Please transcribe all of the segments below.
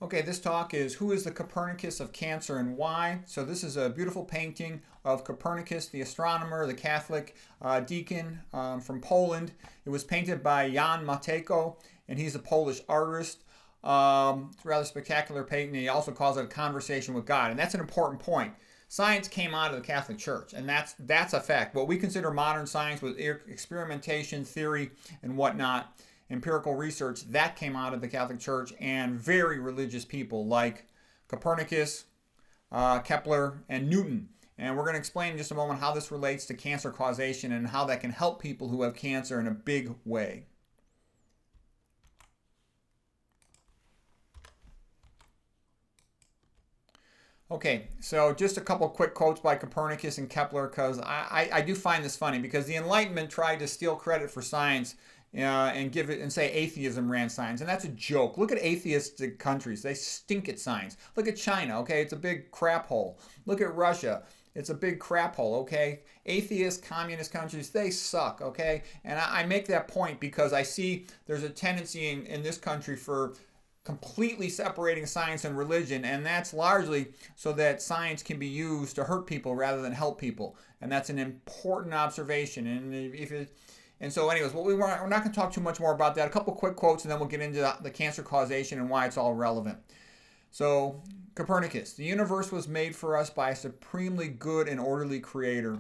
Okay, this talk is Who is the Copernicus of Cancer and Why? So this is a beautiful painting of Copernicus, the astronomer, the Catholic deacon from Poland. It was painted by Jan Matejko, and he's a Polish artist. It's a rather spectacular painting. He also calls it a conversation with God, and that's an important point. Science came out of the Catholic Church, and that's a fact. What we consider modern science with experimentation, theory, and whatnot, empirical research, that came out of the Catholic Church and very religious people like Copernicus, Kepler, and Newton. And we're going to explain in just a moment how this relates to cancer causation and how that can help people who have cancer in a big way. Okay, so just a couple quick quotes by Copernicus and Kepler, because I do find this funny, because the Enlightenment tried to steal credit for science and give it and say atheism ran science, and that's a joke. Look at atheistic countries; they stink at science. Look at China. Okay, it's a big crap hole. Look at Russia. It's a big crap hole. Okay, atheist communist countries, they suck. Okay, and I make that point because I see there's a tendency in this country for completely separating science and religion, and that's largely so that science can be used to hurt people rather than help people, and that's an important observation. And so anyways, we're not going to talk too much more about that. A couple quick quotes, and then we'll get into the cancer causation and why it's all relevant. So Copernicus: the universe was made for us by a supremely good and orderly creator,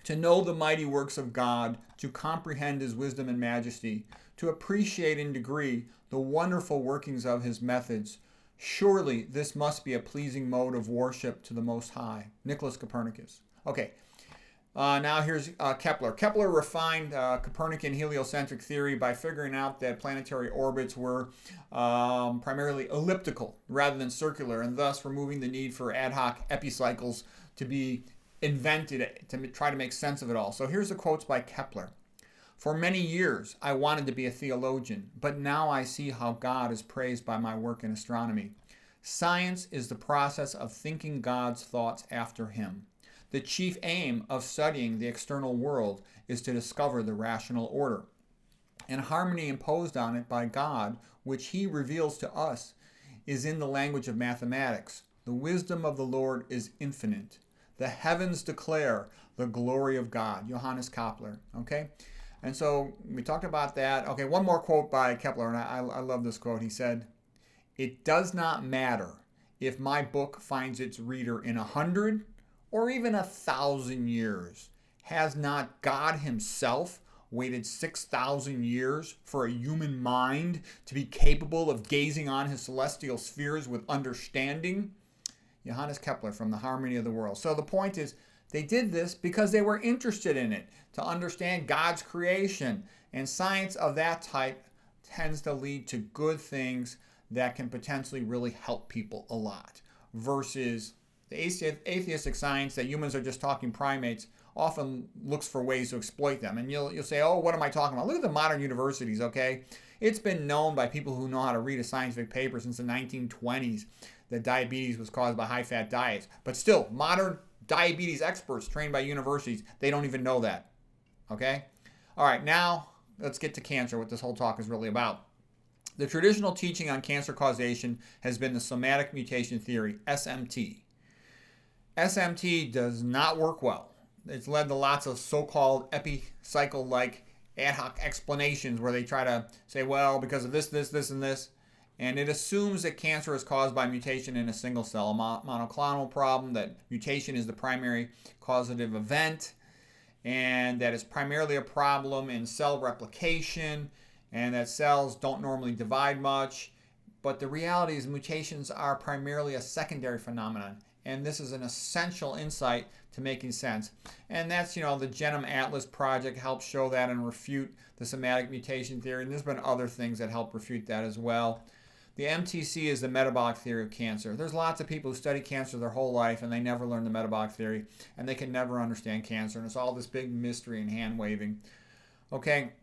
to know the mighty works of God, to comprehend his wisdom and majesty, to appreciate in degree the wonderful workings of his methods. Surely this must be a pleasing mode of worship to the Most High. Nicholas Copernicus. Okay, now here's Kepler. Kepler refined Copernican heliocentric theory by figuring out that planetary orbits were primarily elliptical rather than circular, and thus removing the need for ad hoc epicycles to be invented to try to make sense of it all. So here's the quotes by Kepler. For many years, I wanted to be a theologian, but now I see how God is praised by my work in astronomy. Science is the process of thinking God's thoughts after him. The chief aim of studying the external world is to discover the rational order and harmony imposed on it by God, which he reveals to us, is in the language of mathematics. The wisdom of the Lord is infinite. The heavens declare the glory of God. Johannes Kepler. Okay? And so we talked about that. Okay, one more quote by Kepler, and I love this quote. He said, "It does not matter if my book finds its reader in 100 or even 1,000 years. Has not God himself waited 6,000 years for a human mind to be capable of gazing on his celestial spheres with understanding?" Johannes Kepler from The Harmony of the World. So the point is, they did this because they were interested in it, to understand God's creation. And science of that type tends to lead to good things that can potentially really help people a lot. Versus the atheistic science that humans are just talking primates often looks for ways to exploit them. And you'll say, oh, what am I talking about? Look at the modern universities, okay? It's been known by people who know how to read a scientific paper since the 1920s that diabetes was caused by high-fat diets. But still, modern diabetes experts trained by universities, they don't even know that. Okay? All right, now let's get to cancer, what this whole talk is really about. The traditional teaching on cancer causation has been the somatic mutation theory, SMT. SMT does not work well. It's led to lots of so-called epicycle-like ad hoc explanations where they try to say, well, because of this, and this. And it assumes that cancer is caused by mutation in a single cell, a monoclonal problem, that mutation is the primary causative event, and that it's primarily a problem in cell replication, and that cells don't normally divide much. But the reality is mutations are primarily a secondary phenomenon, and this is an essential insight to making sense. And that's, the Genome Atlas project helps show that and refute the somatic mutation theory, and there's been other things that help refute that as well. The MTC is the metabolic theory of cancer. There's lots of people who study cancer their whole life and they never learn the metabolic theory, and they can never understand cancer, and it's all this big mystery and hand waving. Okay,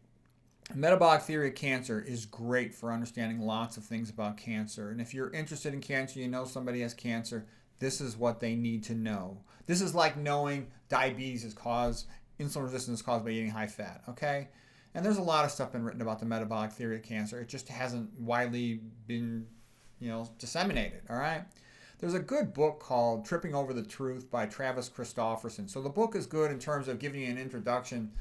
metabolic theory of cancer is great for understanding lots of things about cancer, and if you're interested in cancer, you know somebody has cancer, this is what they need to know. This is like knowing diabetes is caused, insulin resistance is caused by eating high fat, okay? And there's a lot of stuff been written about the metabolic theory of cancer. It just hasn't widely been disseminated. All right. There's a good book called Tripping Over the Truth by Travis Christofferson. So the book is good in terms of giving you an introduction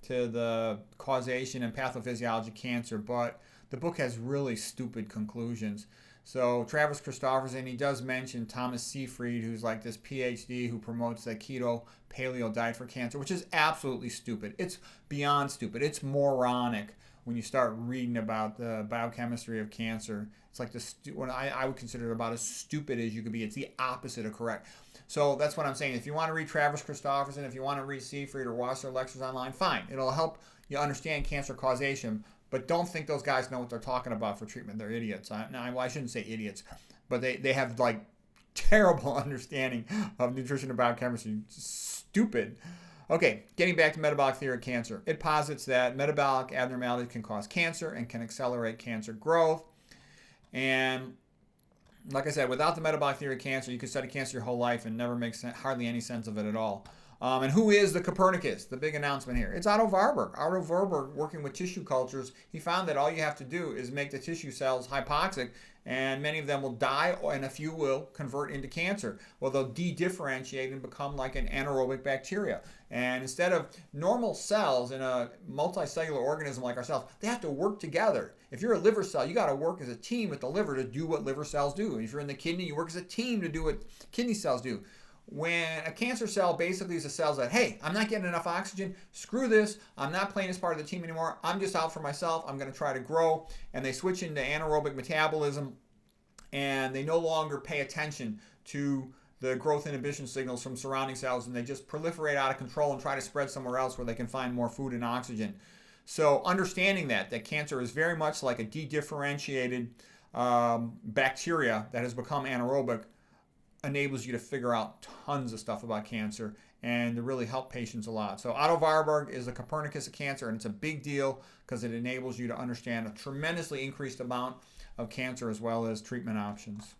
to the causation and pathophysiology of cancer, but the book has really stupid conclusions. So Travis Christofferson, he does mention Thomas Seyfried, who's like this PhD who promotes the keto paleo diet for cancer, which is absolutely stupid. It's beyond stupid. It's moronic when you start reading about the biochemistry of cancer. It's like what I would consider it about as stupid as you could be. It's the opposite of correct. So that's what I'm saying. If you want to read Travis Christofferson, if you want to read Seyfried or watch their lectures online, fine. It'll help you understand cancer causation. But don't think those guys know what they're talking about for treatment. They're idiots. I shouldn't say idiots, but they have like terrible understanding of nutrition and biochemistry. Stupid. Okay, getting back to metabolic theory of cancer. It posits that metabolic abnormalities can cause cancer and can accelerate cancer growth. And like I said, without the metabolic theory of cancer, you could study cancer your whole life and never make hardly any sense of it at all. And who is the Copernicus? The big announcement here. It's Otto Warburg. Otto Warburg, working with tissue cultures, he found that all you have to do is make the tissue cells hypoxic, and many of them will die, and a few will convert into cancer. Well, they'll de-differentiate and become like an anaerobic bacteria. And instead of normal cells in a multicellular organism like ourselves, they have to work together. If you're a liver cell, you got to work as a team with the liver to do what liver cells do. If you're in the kidney, you work as a team to do what kidney cells do. When a cancer cell basically is a cell that, hey, I'm not getting enough oxygen, screw this, I'm not playing as part of the team anymore, I'm just out for myself, I'm going to try to grow, and they switch into anaerobic metabolism, and they no longer pay attention to the growth inhibition signals from surrounding cells, and they just proliferate out of control and try to spread somewhere else where they can find more food and oxygen. So understanding that cancer is very much like a de-differentiated bacteria that has become anaerobic enables you to figure out tons of stuff about cancer and to really help patients a lot. So Otto Warburg is the Copernicus of cancer, and it's a big deal because it enables you to understand a tremendously increased amount of cancer as well as treatment options.